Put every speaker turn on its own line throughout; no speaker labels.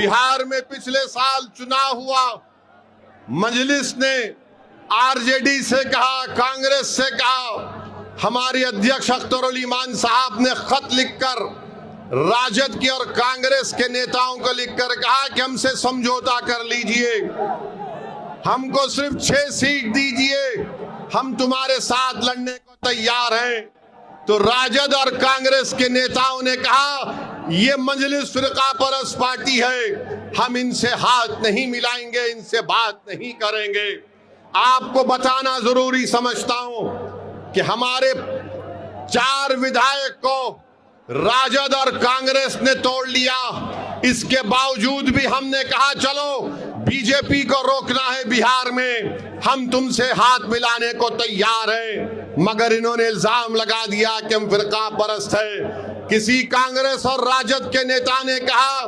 बिहार में पिछले साल चुनाव हुआ, मजलिस ने आरजेडी से कहा, कांग्रेस से कहा, हमारे अध्यक्ष अख्तरुल ईमान साहब ने खत लिखकर राजद की और कांग्रेस के नेताओं को लिखकर कहा कि हमसे समझौता कर लीजिए, हमको सिर्फ 6 सीट दीजिए, हम तुम्हारे साथ लड़ने को तैयार हैं। तो राजद और कांग्रेस के नेताओं ने कहा ये मजलिस फिरका परस्त पार्टी है, हम इनसे हाथ नहीं मिलाएंगे, इनसे बात नहीं करेंगे। आपको बताना जरूरी समझता हूं कि हमारे 4 विधायक को राजद और कांग्रेस ने तोड़ लिया। इसके बावजूद भी हमने कहा चलो बीजेपी को रोकना है बिहार में, हम तुमसे हाथ मिलाने को तैयार हैं। मगर इन्होंने इल्जाम लगा दिया कि हम फिरका परस्त है। किसी कांग्रेस और राजद के नेता ने कहा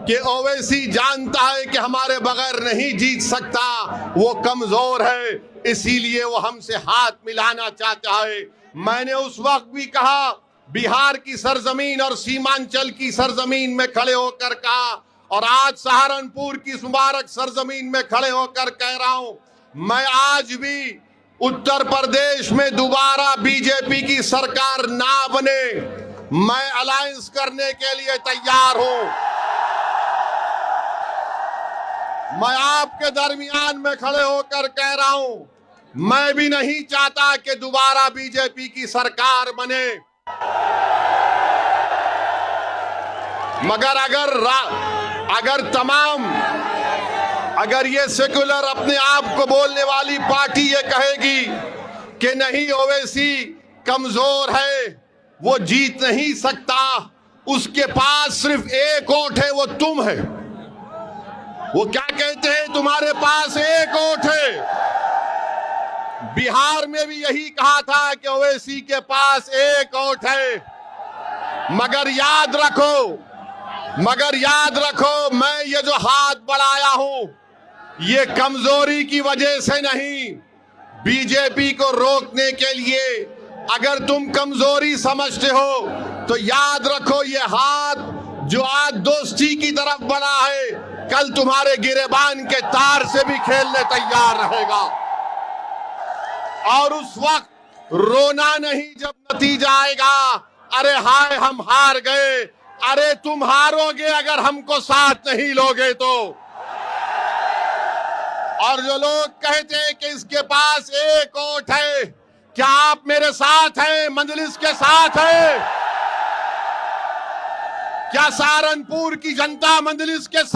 कि ओवैसी जानता है कि हमारे बगैर नहीं जीत सकता, वो कमजोर है, इसीलिए वो हमसे हाथ मिलाना चाहता है। मैंने उस वक्त भी कहा, बिहार की सरजमीन और सीमांचल की सरजमीन में खड़े होकर कहा, और आज सहारनपुर की मुबारक सरजमीन में खड़े होकर कह रहा हूं, मैं आज भी उत्तर प्रदेश में दोबारा बीजेपी की सरकार ना बने, मैं अलायंस करने के लिए तैयार हूं। मैं आपके दरमियान में खड़े होकर कह रहा हूं, मैं भी नहीं चाहता कि दोबारा बीजेपी की सरकार बने। मगर अगर ये सेक्युलर अपने आप को बोलने वाली पार्टी ये कहेगी कि नहीं ओवैसी कमजोर है, वो जीत नहीं सकता, उसके पास सिर्फ एक वोट है, वो तुम है। वो क्या कहते हैं, तुम्हारे पास एक वोट है। बिहार में भी यही कहा था कि ओवैसी के पास एक वोट है। मगर याद रखो, मैं ये जो हाथ बढ़ाया हूं, ये कमजोरी की वजह से नहीं, बीजेपी को रोकने के लिए। अगर तुम कमजोरी समझते हो तो याद रखो, ये हाथ जो आज दोस्ती की तरफ बढ़ा है, कल तुम्हारे गिरेबान के तार से भी खेलने तैयार रहेगा। और उस वक्त रोना नहीं जब नतीजा आएगा, अरे हाय हम हार गए। अरे तुम हारोगे अगर हमको साथ नहीं लोगे तो। और जो लोग कहते हैं कि इसके पास एक वोट है, क्या आप मेरे साथ हैं, मजलिस के साथ हैं? क्या सहारनपुर की जनता मजलिस के साथ